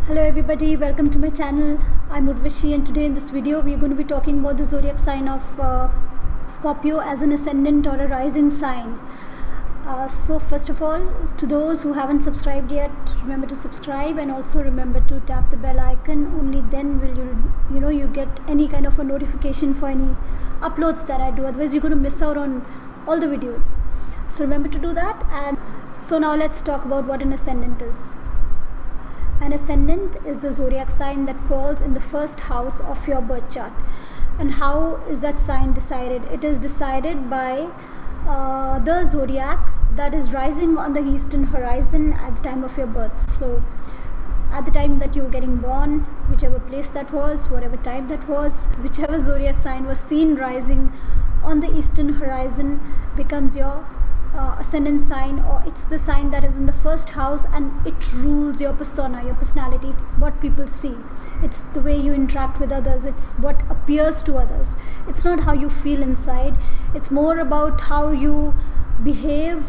Hello everybody, welcome to my channel. I'm Urvashi, and today in this video we are going to be talking about the zodiac sign of Scorpio as an ascendant or a rising sign. So first of all, to those who haven't subscribed yet, remember to subscribe and also remember to tap the bell icon. Only then will you get any kind of a notification for any uploads that I do. Otherwise you're going to miss out on all the videos. So remember to do that. And so now let's talk about what an ascendant is. An ascendant is the zodiac sign that falls in the first house of your birth chart. And how is that sign decided? It is decided by the zodiac that is rising on the eastern horizon at the time of your birth. So at the time that you were getting born, whichever place that was, whatever time that was, whichever zodiac sign was seen rising on the eastern horizon becomes your ascendant sign, or it's the sign that is in the first house, and it rules your persona, your personality. It's what people see, it's the way you interact with others, it's what appears to others. It's not how you feel inside, it's more about how you behave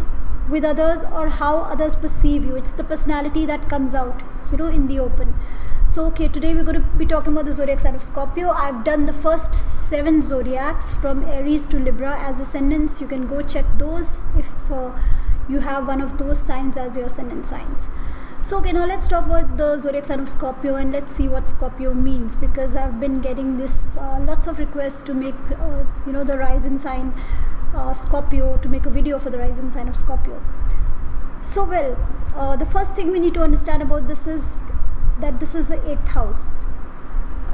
with others or how others perceive you. It's the personality that comes out in the open. So today we're going to be talking about the zodiac sign of Scorpio. I've done the first 7 zodiacs from Aries to Libra as ascendants. You can go check those if you have one of those signs as your ascendant signs. So now let's talk about the zodiac sign of Scorpio, and let's see what Scorpio means, because I've been getting this lots of requests to make the rising sign Scorpio, to make a video for the rising sign of Scorpio. So the first thing we need to understand about this is that this is the 8th house.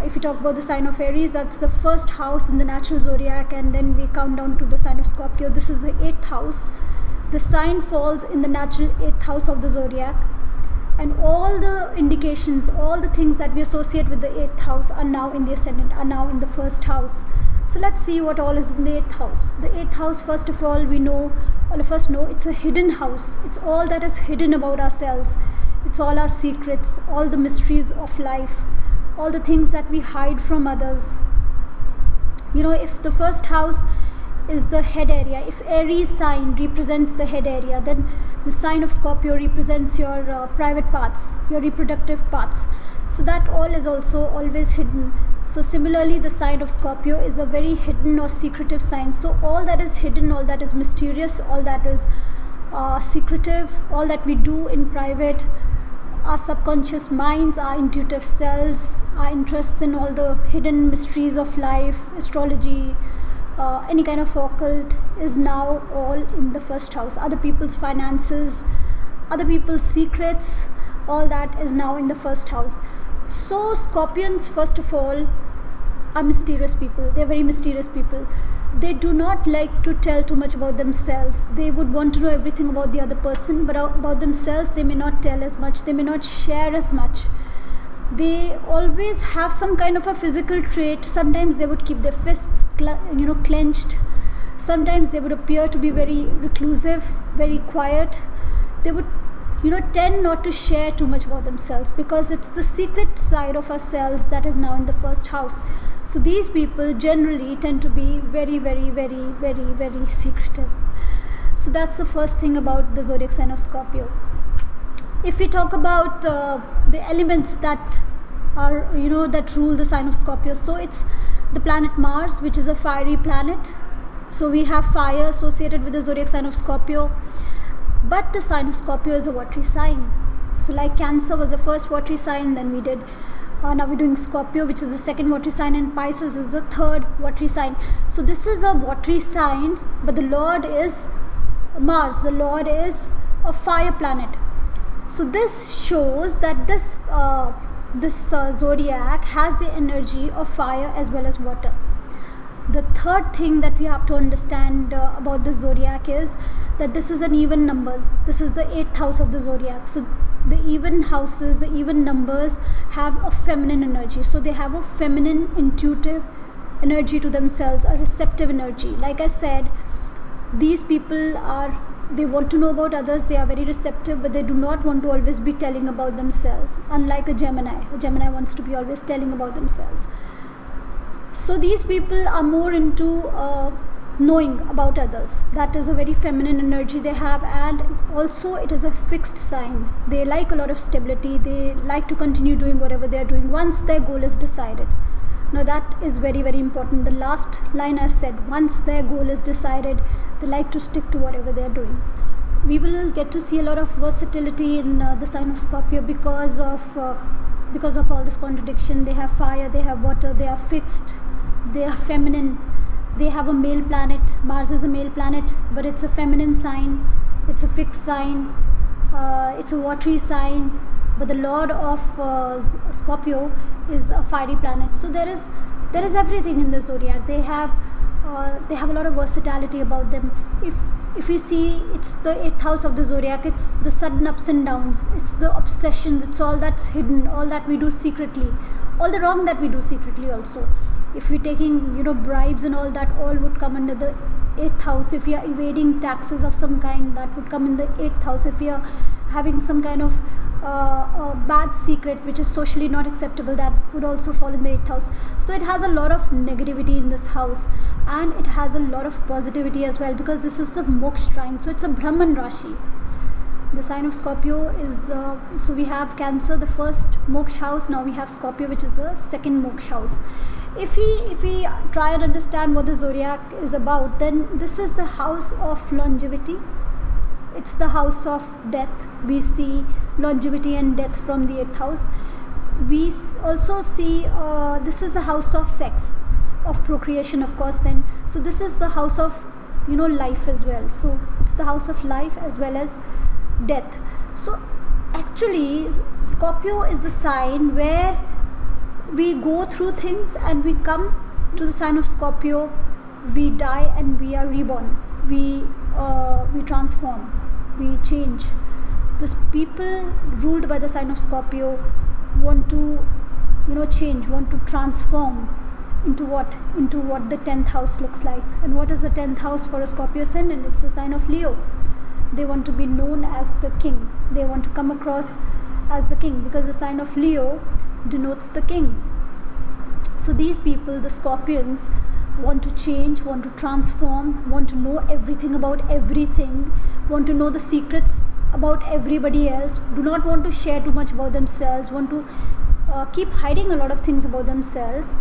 If you talk about the sign of Aries, that's the first house in the natural zodiac, and then we count down to the sign of Scorpio. This is the 8th house. The sign falls in the natural 8th house of the zodiac, and all the indications, all the things that we associate with the 8th house are now in the ascendant, are now in the first house. So let's see what all is in the 8th house. The 8th house, first of all, all of us know, it's a hidden house. It's all that is hidden about ourselves. It's all our secrets, all the mysteries of life, all the things that we hide from others. If the first house is the head area, if Aries sign represents the head area, then the sign of Scorpio represents your private parts, your reproductive parts. So that all is also always hidden. So similarly, the sign of Scorpio is a very hidden or secretive sign. So all that is hidden, all that is mysterious, all that is secretive, all that we do in private, our subconscious minds, our intuitive selves, our interests in all the hidden mysteries of life, astrology, any kind of occult, is now all in the first house. Other people's finances, other people's secrets, all that is now in the first house. So Scorpions, first of all, are mysterious people. They're very mysterious people. They do not like to tell too much about themselves. They would want to know everything about the other person, but about themselves they may not tell as much, they may not share as much. They always have some kind of a physical trait. Sometimes they would keep their fists clenched. Sometimes they would appear to be very reclusive, very quiet. They would tend not to share too much about themselves, because it's the secret side of ourselves that is now in the first house. So these people generally tend to be very, very, very, very, very secretive. So that's the first thing about the zodiac sign of Scorpio. If we talk about the elements that are that rule the sign of Scorpio, so it's the planet Mars, which is a fiery planet. So we have fire associated with the zodiac sign of Scorpio. But the sign of Scorpio is a watery sign. So like Cancer was the first watery sign, then we did now we're doing Scorpio, which is the second watery sign, and Pisces is the third watery sign. So this is a watery sign, but the Lord is Mars. The Lord is a fire planet. So this shows that this zodiac has the energy of fire as well as water. The third thing that we have to understand about the zodiac is that this is an even number. This is the 8th house of the zodiac. So the even houses, the even numbers have a feminine energy. So they have a feminine, intuitive energy to themselves, a receptive energy. Like I said, these people they want to know about others, they are very receptive, but they do not want to always be telling about themselves. Unlike a Gemini wants to be always telling about themselves. So these people are more into knowing about others. That is a very feminine energy they have, and also it is a fixed sign. They like a lot of stability. They like to continue doing whatever they are doing once their goal is decided. Now that is very, very important. The last line I said, once their goal is decided, they like to stick to whatever they are doing. We will get to see a lot of versatility in the sign of Scorpio because of all this contradiction. They have fire, they have water, they are fixed, they are feminine. They have a male planet. Mars is a male planet, but it's a feminine sign. It's a fixed sign. It's a watery sign. But the lord of Scorpio is a fiery planet. So there is everything in the zodiac. They have a lot of versatility about them. If you see, it's the 8th house of the zodiac. It's the sudden ups and downs. It's the obsessions. It's all that's hidden. All that we do secretly. All the wrong that we do secretly also. If we're taking, bribes and all that, all would come under the 8th house. If we are evading taxes of some kind, that would come in the 8th house. If we are having some kind of a bad secret which is socially not acceptable, that would also fall in the 8th house. So it has a lot of negativity in this house, and it has a lot of positivity as well, because this is the moksha trine. So it's a Brahman Rashi. The sign of Scorpio is, so we have Cancer, the first moksha house. Now we have Scorpio, which is the second moksha house. If we try and understand what the zodiac is about, then this is the house of longevity. It's the house of death. We see longevity and death from the 8th house. We also see this is the house of sex, of procreation, of course. Then, so this is the house of life as well. So it's the house of life as well as death. So actually, Scorpio is the sign where we go through things and we come to the sign of Scorpio. We die and we are reborn. We transform. We change. These people ruled by the sign of Scorpio want to change, want to transform into what the 10th house looks like. And what is the 10th house for a Scorpio Ascendant? It's the sign of Leo. They want to be known as the king. They want to come across as the king, because the sign of Leo denotes the king. So these people, the Scorpions, want to change, want to transform, want to know everything about everything, want to know the secrets about everybody else, do not want to share too much about themselves, want to keep hiding a lot of things about themselves.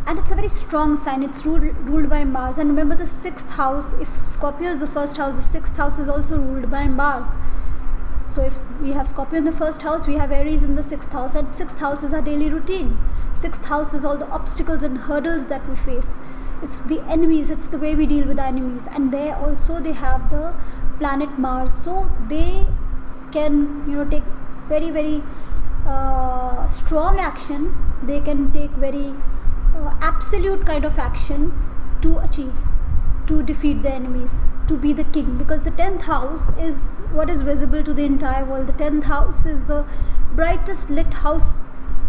And it's a very strong sign. It's ruled by Mars. And remember, the 6th house, if Scorpio is the first house, the 6th house is also ruled by Mars. So if we have Scorpio in the 1st house, we have Aries in the 6th house, and 6th house is our daily routine. 6th house is all the obstacles and hurdles that we face. It's the enemies, it's the way we deal with our enemies. And there also they have the planet Mars. So they can take very, very strong action. They can take very absolute kind of action to achieve, to defeat the enemies, to be the king. Because the 10th house is what is visible to the entire world. The 10th house is the brightest lit house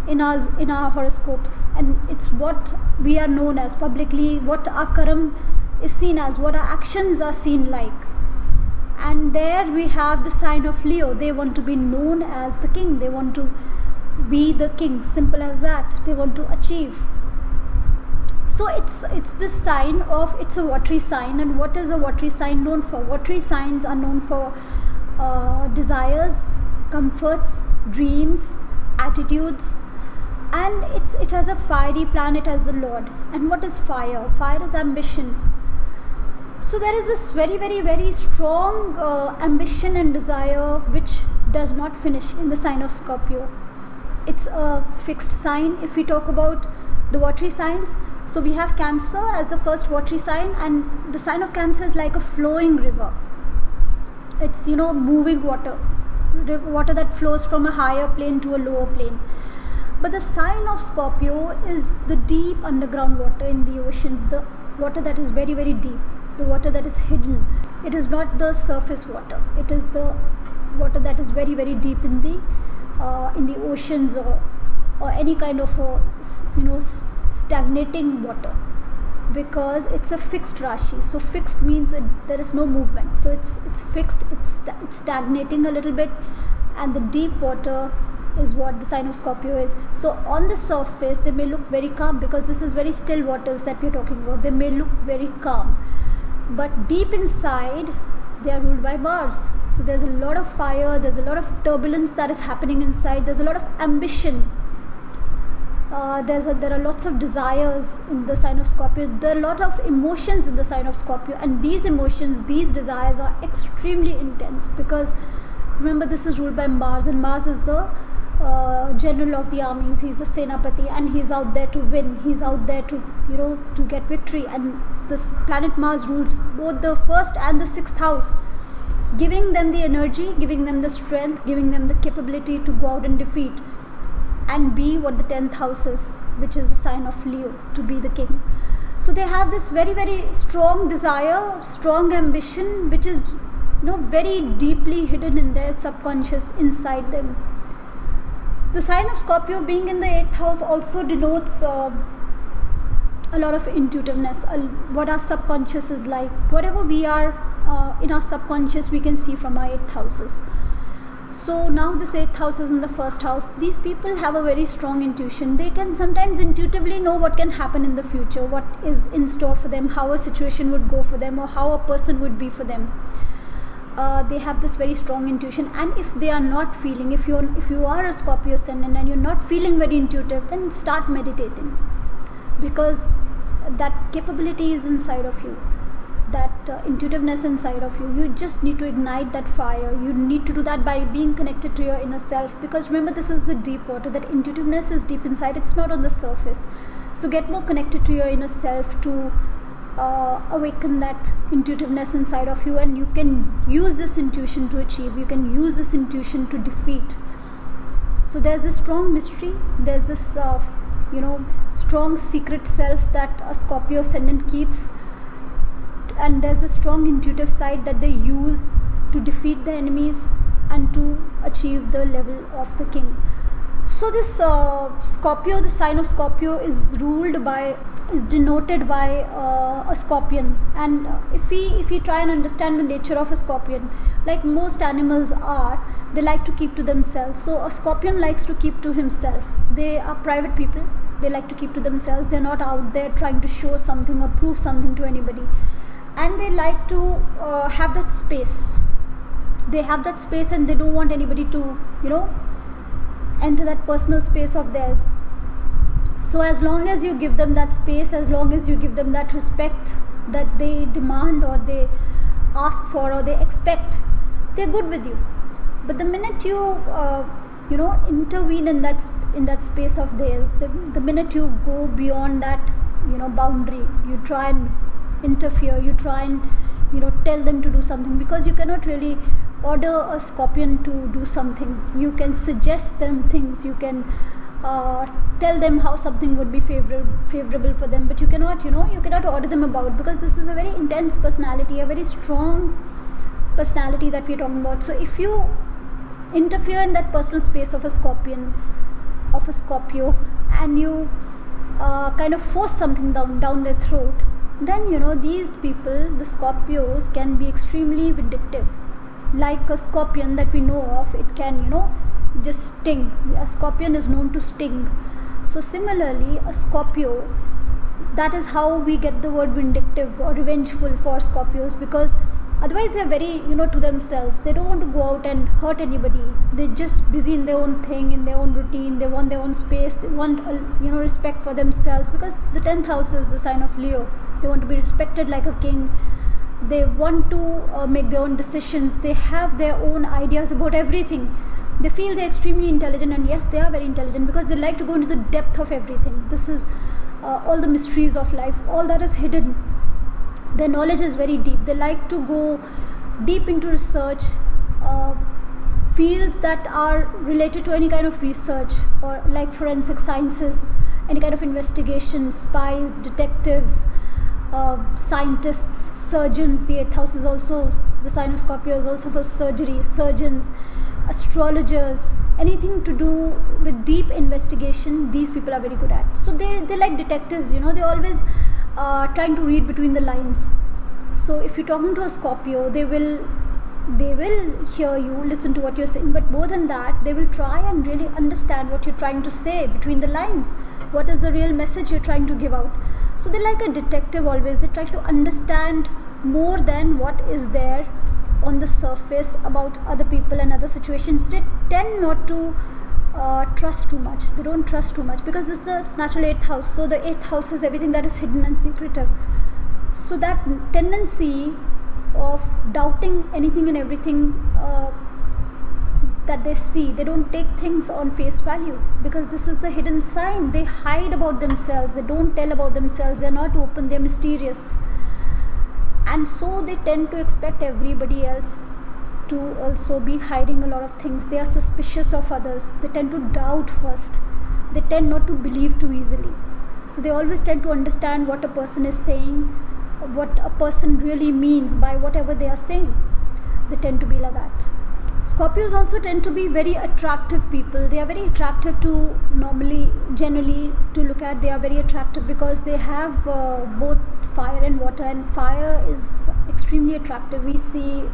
in our horoscopes, and it's what we are known as publicly, what our karam is seen as, what our actions are seen like. And there we have the sign of Leo. They want to be known as the king. They want to be the king. Simple as that. They want to achieve. So it's this sign of, it's a watery sign. And what is a watery sign known for? Watery signs are known for desires, comforts, dreams, attitudes, and it has a fiery planet as the lord. And what is fire? Fire is ambition. So there is this very, very, very strong ambition and desire which does not finish in the sign of Scorpio. It's a fixed sign. If we talk about the watery signs, so we have Cancer as the first watery sign, and the sign of Cancer is like a flowing river. It's moving water that flows from a higher plane to a lower plane. But the sign of Scorpio is the deep underground water in the oceans, the water that is very, very deep, the water that is hidden. It is not the surface water. It is the water that is very, very deep in the oceans, or any kind of stagnating water, because it's a fixed Rashi. So fixed means there is no movement. So it's fixed. It's stagnating a little bit, and the deep water is what the sign of Scorpio is. So on the surface they may look very calm, because this is very still waters that we're talking about. They may look very calm, but deep inside they are ruled by Mars. So there's a lot of fire, there's a lot of turbulence that is happening inside, there's a lot of ambition, there are lots of desires in the sign of Scorpio, there are a lot of emotions in the sign of Scorpio, and these emotions, these desires are extremely intense, because remember, this is ruled by Mars, and Mars is the general of the armies. He's the Senapati, and he's out there to win. He's out there to to get victory. And this planet Mars rules both the first and the sixth house, giving them the energy, giving them the strength, giving them the capability to go out and defeat and be what the 10th house is, which is a sign of Leo, to be the king. So they have this very, very strong desire, strong ambition, which is very deeply hidden in their subconscious inside them. The sign of Scorpio being in the 8th house also denotes a lot of intuitiveness, what our subconscious is like. Whatever we are in our subconscious, we can see from our 8th houses. So now this 8th house is in the 1st house. These people have a very strong intuition. They can sometimes intuitively know what can happen in the future, what is in store for them, how a situation would go for them, or how a person would be for them. They have this very strong intuition, and if they are not feeling, if you are a Scorpio Ascendant and you're not feeling very intuitive, then start meditating, because that capability is inside of you, that intuitiveness inside of you. You just need to ignite that fire. You need to do that by being connected to your inner self, because remember, this is the deep water. That intuitiveness is deep inside, it's not on the surface. So get more connected to your inner self to awaken that intuitiveness inside of you, and you can use this intuition to achieve, you can use this intuition to defeat. So there's this strong mystery, there's this strong secret self that a Scorpio Ascendant keeps, and there's a strong intuitive side that they use to defeat the enemies and to achieve the level of the king. So this Scorpio, the sign of Scorpio is denoted by a scorpion. And if we try and understand the nature of a scorpion, like most animals are, they like to keep to themselves. So a scorpion likes to keep to himself. They are private people. They like to keep to themselves. They're not out there trying to show something or prove something to anybody. And they like to have that space. They have that space, and they don't want anybody to, enter that personal space of theirs. So as long as you give them that space, as long as you give them that respect that they demand or they ask for or they expect, they're good with you. But the minute you intervene in that space of theirs, the minute you go beyond that boundary, you try and interfere, you try and tell them to do something, because you cannot really order a scorpion to do something. You can suggest them things, you can tell them how something would be favorable for them, but you cannot order them about, because this is a very intense personality, a very strong personality that we're talking about. So if you interfere in that personal space of a Scorpio, and you kind of force something down their throat, then these people, the Scorpios, can be extremely vindictive. Like a scorpion that we know of, it can just sting. A scorpion is known to sting. So similarly, a Scorpio, that is how we get the word vindictive or revengeful for Scorpios, because otherwise they're very to themselves. They don't want to go out and hurt anybody. They're just busy in their own thing, in their own routine. They want their own space. They want respect for themselves, because the 10th house is the sign of Leo. They want to be respected like a king. They want to make their own decisions. They have their own ideas about everything. They feel they're extremely intelligent, and yes, they are very intelligent, because they like to go into the depth of everything. This is all the mysteries of life, all that is hidden. Their knowledge is very deep. They like to go deep into research, fields that are related to any kind of research, or like forensic sciences, any kind of investigation, spies, detectives, scientists, surgeons. The 8th house is also, the sign of Scorpio is also for surgery, surgeons, astrologers, anything to do with deep investigation, these people are very good at. So they're like detectives, they're always trying to read between the lines. So if you're talking to a Scorpio, they will hear you, listen to what you're saying, but more than that, they will try and really understand what you're trying to say between the lines. What is the real message you're trying to give out? So they're like a detective always. They try to understand more than what is there on the surface about other people and other situations. They tend not to trust too much. They don't trust too much because this is the natural 8th house. So the 8th house is everything that is hidden and secretive. So that tendency of doubting anything and everything that they see, they don't take things on face value, because this is the hidden sign. They hide about themselves, they don't tell about themselves, they're not open, they're mysterious, and so they tend to expect everybody else to also be hiding a lot of things. They are suspicious of others, they tend to doubt first, they tend not to believe too easily. So they always tend to understand what a person is saying, what a person really means by whatever they are saying. They tend to be like that. Scorpios also tend to be very attractive people. They are very attractive to generally to look at. They are very attractive because they have both fire and water, and fire is extremely attractive. We see,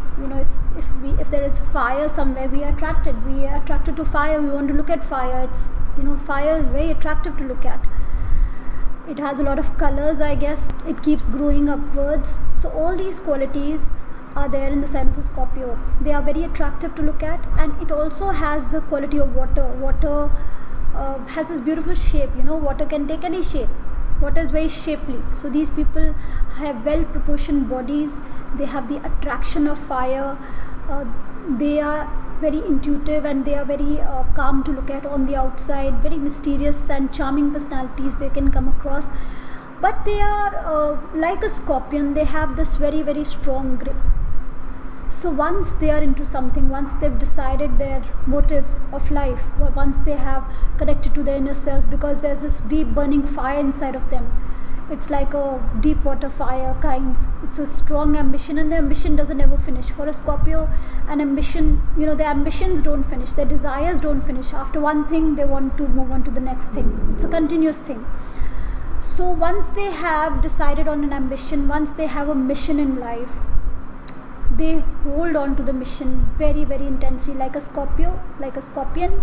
if there is fire somewhere, we are attracted. We are attracted to fire. We want to look at fire. Fire is very attractive to look at. It has a lot of colors, I guess. It keeps growing upwards. So all these qualities are there in the sign of a Scorpio. They are very attractive to look at, and it also has the quality of water. Water has this beautiful shape. Water can take any shape. Water is very shapely. So these people have well proportioned bodies. They have the attraction of fire. They are very intuitive, and they are very calm to look at on the outside. Very mysterious and charming personalities they can come across. But they are like a scorpion. They have this very, very strong grip. So once they are into something, once they've decided their motive of life, or once they have connected to their inner self, because there's this deep burning fire inside of them. It's like a deep water fire kinds. It's a strong ambition, and the ambition doesn't ever finish. For a Scorpio, an ambition, their ambitions don't finish, their desires don't finish. After one thing, they want to move on to the next thing. It's a continuous thing. So once they have decided on an ambition, once they have a mission in life, they hold on to the mission very, very intensely, like a Scorpio, like a scorpion.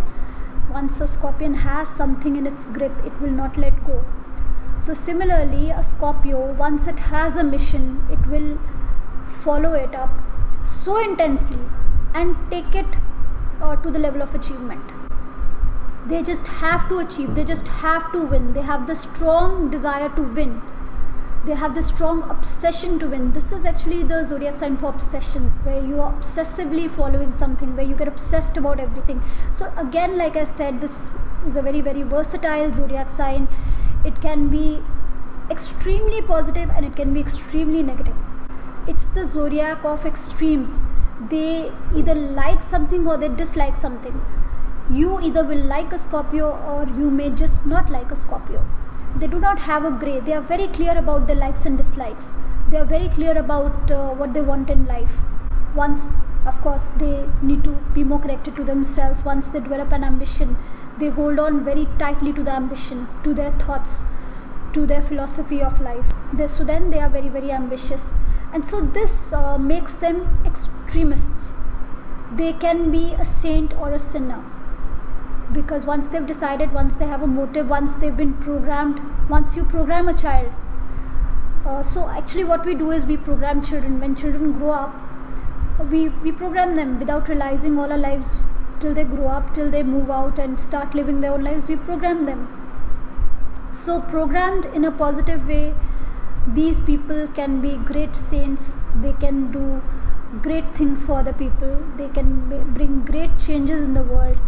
Once a scorpion has something in its grip, it will not let go. So similarly, a Scorpio, once it has a mission, it will follow it up so intensely and take it to the level of achievement. They just have to achieve, they just have to win. They have the strong desire to win. They have the strong obsession to win. This is actually the zodiac sign for obsessions, where you are obsessively following something, where you get obsessed about everything. So again, like I said, this is a very, very versatile zodiac sign. It can be extremely positive and it can be extremely negative. It's the zodiac of extremes. They either like something or they dislike something. You either will like a Scorpio, or you may just not like a Scorpio. They do not have a gray. They are very clear about their likes and dislikes. They are very clear about what they want in life. Once, of course, they need to be more connected to themselves. Once they develop an ambition, they hold on very tightly to the ambition, to their thoughts, to their philosophy of life. So then they are very, very ambitious. And so this makes them extremists. They can be a saint or a sinner. Because once they've decided, once they have a motive, once they've been programmed, once you program a child. So actually what we do is we program children. When children grow up, we program them without realizing all our lives till they grow up, till they move out and start living their own lives. We program them. So programmed in a positive way, these people can be great saints. They can do great things for other people. They can bring great changes in the world.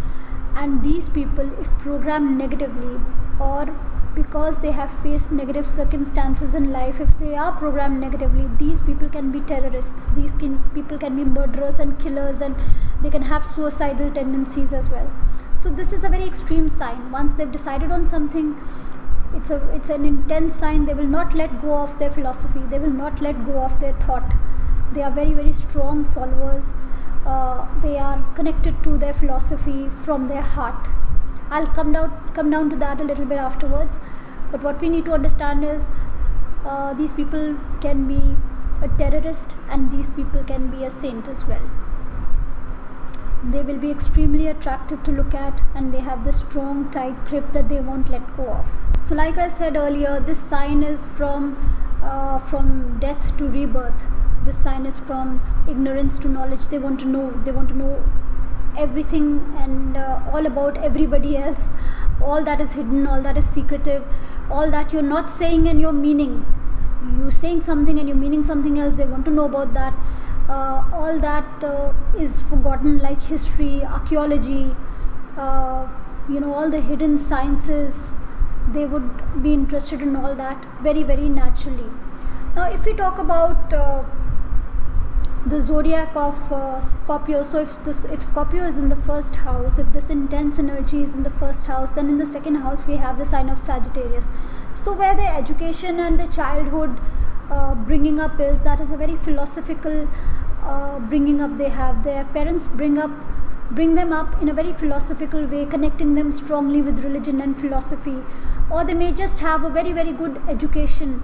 And these people, if programmed negatively, or because they have faced negative circumstances in life, if they are programmed negatively, these people can be terrorists. These people can be murderers and killers, and they can have suicidal tendencies as well. So this is a very extreme sign. Once they've decided on something, it's an intense sign. They will not let go of their philosophy. They will not let go of their thought. They are very, very strong followers. They are connected to their philosophy from their heart. I'll come down to that a little bit afterwards. But what we need to understand is these people can be a terrorist, and these people can be a saint as well. They will be extremely attractive to look at, and they have the strong, tight grip that they won't let go of. So like I said earlier, this sign is from death to rebirth. This sign is from ignorance to knowledge. They want to know everything and all about everybody else, all that is hidden, all that is secretive, all that you're not saying and you're meaning. You're saying something and you're meaning something else. They want to know about that. All that is forgotten, like history, archaeology, all the hidden sciences. They would be interested in all that very, very naturally. Now, if we talk about the zodiac of Scorpio, so if Scorpio is in the first house, if this intense energy is in the first house, then in the second house we have the sign of Sagittarius. So where the education and the childhood bringing up is, that is a very philosophical bringing up they have. Their parents bring them up in a very philosophical way, connecting them strongly with religion and philosophy. Or they may just have a very, very good education.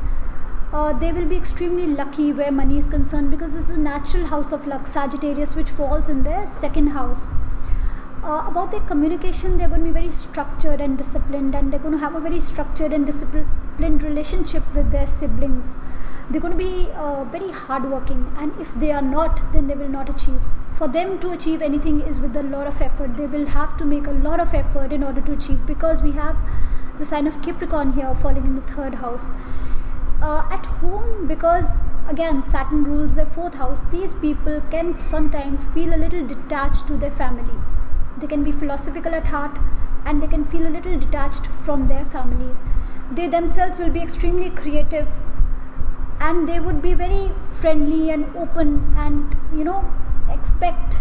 They will be extremely lucky where money is concerned, because this is a natural house of luck, Sagittarius, which falls in their second house. About their communication, they're going to be very structured and disciplined, and they're going to have a very structured and disciplined relationship with their siblings. They're going to be very hardworking, and if they are not, then they will not achieve. For them to achieve anything is with a lot of effort. They will have to make a lot of effort in order to achieve, because we have the sign of Capricorn here falling in the third house. At home, because again Saturn rules their fourth house, these people can sometimes feel a little detached to their family. They can be philosophical at heart, and they can feel a little detached from their families. They themselves will be extremely creative, and they would be very friendly and open, and expect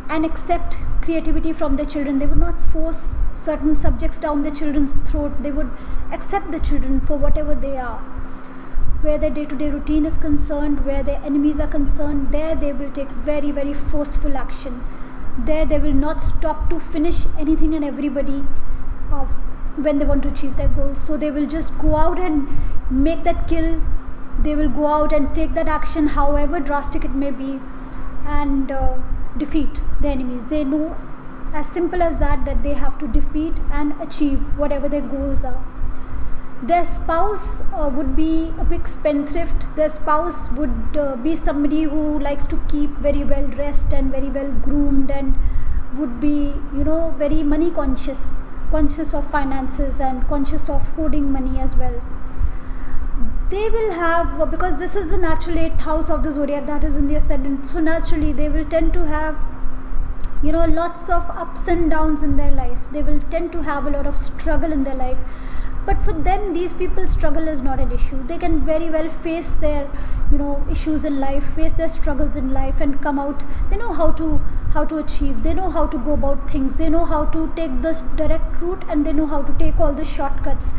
and accept creativity from their children. They would not force certain subjects down their children's throat. They would accept the children for whatever they are. Where their day-to-day routine is concerned, where their enemies are concerned, there they will take very, very forceful action. There they will not stop to finish anything and everybody when they want to achieve their goals. So they will just go out and make that kill. They will go out and take that action, however drastic it may be, and defeat the enemies. They know, as simple as that they have to defeat and achieve whatever their goals are. Their spouse would be a big spendthrift. Their spouse would be somebody who likes to keep very well dressed and very well groomed, and would be very money conscious of finances, and conscious of hoarding money as well. They will have, because this is the natural 8th house of the zodiac, that is in the ascendant, so naturally they will tend to have lots of ups and downs in their life. They will tend to have a lot of struggle in their life. But for them, these people's struggle is not an issue. They can very well face their issues in life, face their struggles in life, and come out. They know how to achieve. They know how to go about things. They know how to take this direct route, and they know how to take all the shortcuts.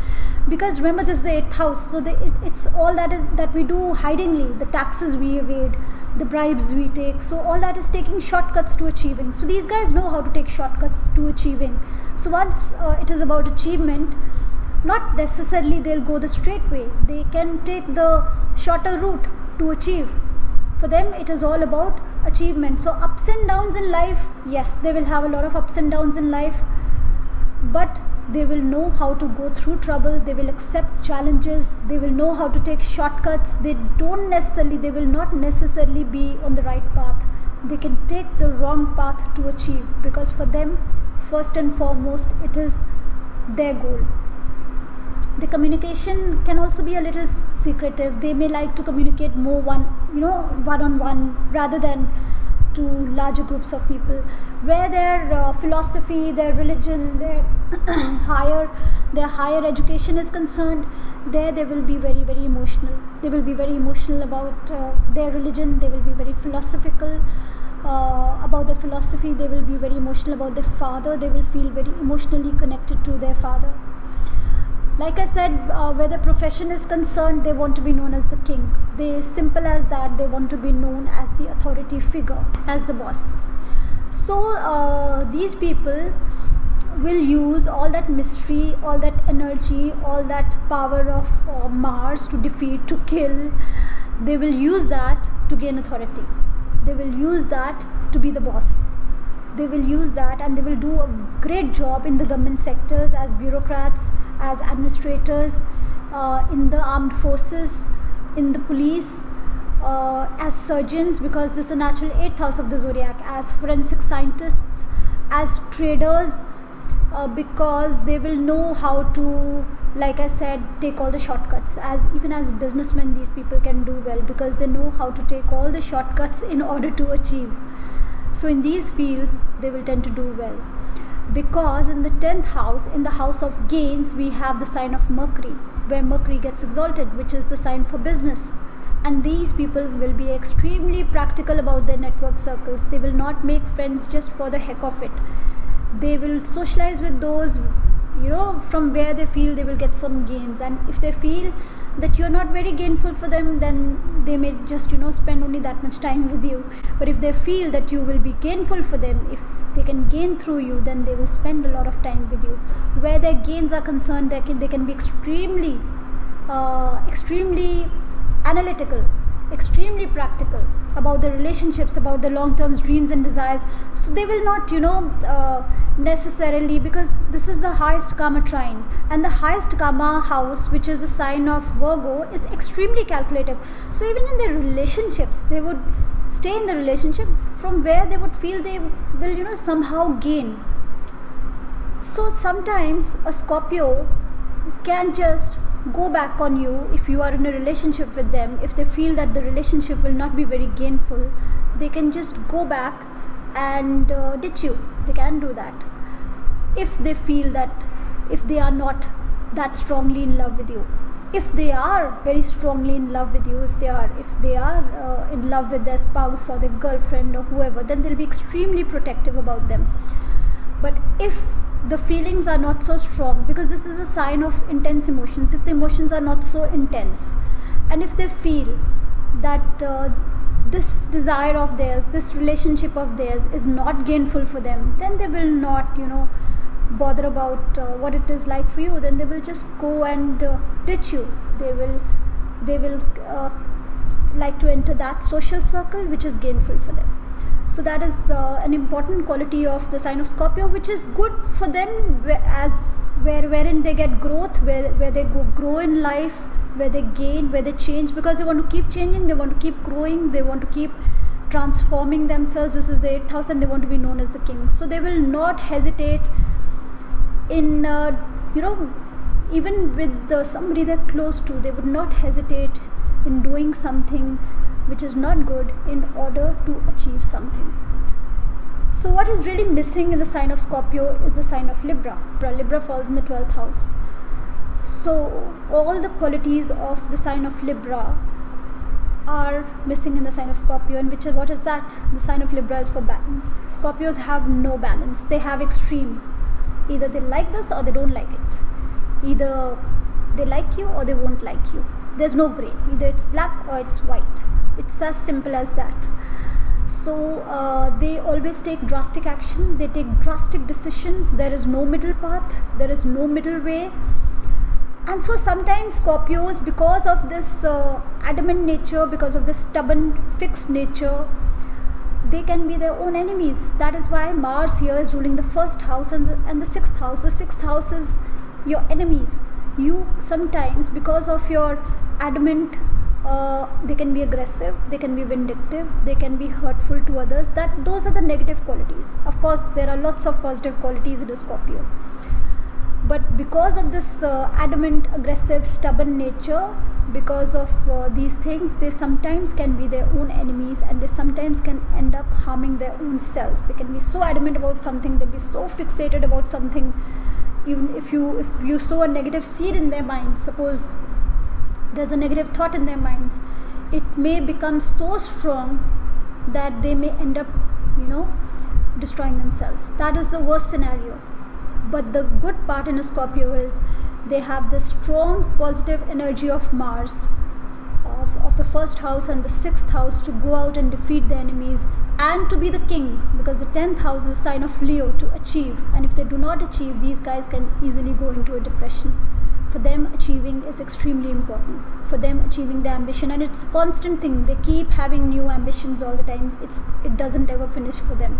Because remember, this is the 8th house, so it's all that we do hidingly. The taxes we evade, the bribes we take, so all that is taking shortcuts to achieving. So these guys know how to take shortcuts to achieving. So once it is about achievement, not necessarily they'll go the straight way. They can take the shorter route to achieve. For them, it is all about achievement. So ups and downs in life, yes, they will have a lot of ups and downs in life, but they will know how to go through trouble. They will accept challenges. They will know how to take shortcuts. They will not necessarily be on the right path. They can take the wrong path to achieve, because for them, first and foremost, it is their goal. The communication can also be a little secretive. They may like to communicate more one-on-one, rather than to larger groups of people. Where their philosophy, their religion, their higher education is concerned, there they will be very, very emotional. They will be very emotional about their religion. They will be very philosophical about their philosophy. They will be very emotional about their father. They will feel very emotionally connected to their father. Like I said, where the profession is concerned, they want to be known as the king. Simple as that, they want to be known as the authority figure, as the boss. So these people will use all that mystery, all that energy, all that power of Mars to defeat, to kill. They will use that to gain authority. They will use that to be the boss. They will use that, and they will do a great job in the government sectors, as bureaucrats, as administrators, in the armed forces, in the police, as surgeons, because this is a natural 8th house of the zodiac, as forensic scientists, as traders, because they will know how to, like I said, take all the shortcuts. Even as businessmen, these people can do well because they know how to take all the shortcuts in order to achieve. So in these fields they will tend to do well, because in the 10th house, in the house of gains, we have the sign of Mercury, where Mercury gets exalted, which is the sign for business. And these people will be extremely practical about their network circles. They will not make friends just for the heck of it. They will socialize with those, from where they feel they will get some gains. And if they feel that you're not very gainful for them, then they may just spend only that much time with you. But if they feel that you will be gainful for them, if they can gain through you, then they will spend a lot of time with you. Where their gains are concerned, they can be extremely analytical, extremely practical about their relationships, about their long-term dreams and desires. So they will not necessarily, because this is the highest karma trine, and the highest karma house, which is a sign of Virgo, is extremely calculative. So even in their relationships, they would stay in the relationship from where they would feel they will somehow gain. So sometimes a Scorpio can just go back on you if you are in a relationship with them. If they feel that the relationship will not be very gainful, they can just go back and ditch you. They can do that if they feel that, if they are not that strongly in love with you. If they are very strongly in love with you, if they are in love with their spouse or their girlfriend or whoever, then they'll be extremely protective about them. But if the feelings are not so strong, because this is a sign of intense emotions, if the emotions are not so intense, and if they feel that this desire of theirs, this relationship of theirs is not gainful for them, then they will not bother about what it is like for you. Then they will just go and ditch you. They will like to enter that social circle which is gainful for them. So that is an important quality of the sign of Scorpio, which is good for them, wherein they get growth, where they grow in life, where they gain, where they change, because they want to keep changing, they want to keep growing, they want to keep transforming themselves. This is the 8th house, and they want to be known as the king. So they will not hesitate in even with somebody they're close to, they would not hesitate in doing something which is not good in order to achieve something. So what is really missing in the sign of Scorpio is the sign of Libra. Libra falls in the 12th house. So all the qualities of the sign of Libra are missing in the sign of Scorpio. And what is that? The sign of Libra is for balance. Scorpios have no balance. They have extremes. Either they like this or they don't like it. Either they like you or they won't like you. There's no gray. Either it's black or it's white. It's as simple as that. So they always take drastic action. They take drastic decisions. There is no middle path. There is no middle way. And so sometimes Scorpios, because of this adamant nature, because of this stubborn, fixed nature, they can be their own enemies. That is why Mars here is ruling the 1st house and the 6th house. The 6th house is your enemies. You sometimes, because of your adamant, they can be aggressive, they can be vindictive, they can be hurtful to others. Those are the negative qualities. Of course, there are lots of positive qualities in a Scorpio. But because of this adamant, aggressive, stubborn nature, because of these things, they sometimes can be their own enemies, and they sometimes can end up harming their own selves. They can be so adamant about something, they'll be so fixated about something. Even if you sow a negative seed in their minds, suppose there's a negative thought in their minds, it may become so strong that they may end up destroying themselves. That is the worst scenario. But the good part in a Scorpio is they have this strong positive energy of Mars, of the 1st house and the 6th house, to go out and defeat the enemies and to be the king, because the 10th house is a sign of Leo, to achieve. And if they do not achieve, these guys can easily go into a depression. For them, achieving is extremely important. For them, achieving their ambition, and it's a constant thing. They keep having new ambitions all the time. It doesn't ever finish for them.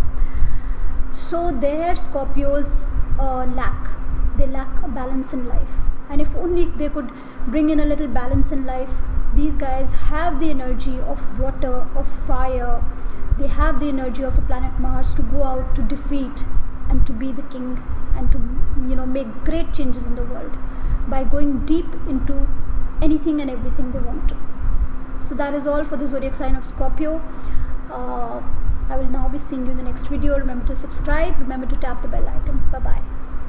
So their Scorpios lack a balance in life. And if only they could bring in a little balance in life, these guys have the energy of water, of fire. They have the energy of the planet Mars to go out to defeat and to be the king and to make great changes in the world by going deep into anything and everything they want to. So that is all for the zodiac sign of Scorpio. I will now be seeing you in the next video. Remember to subscribe. Remember to tap the bell icon. Bye bye.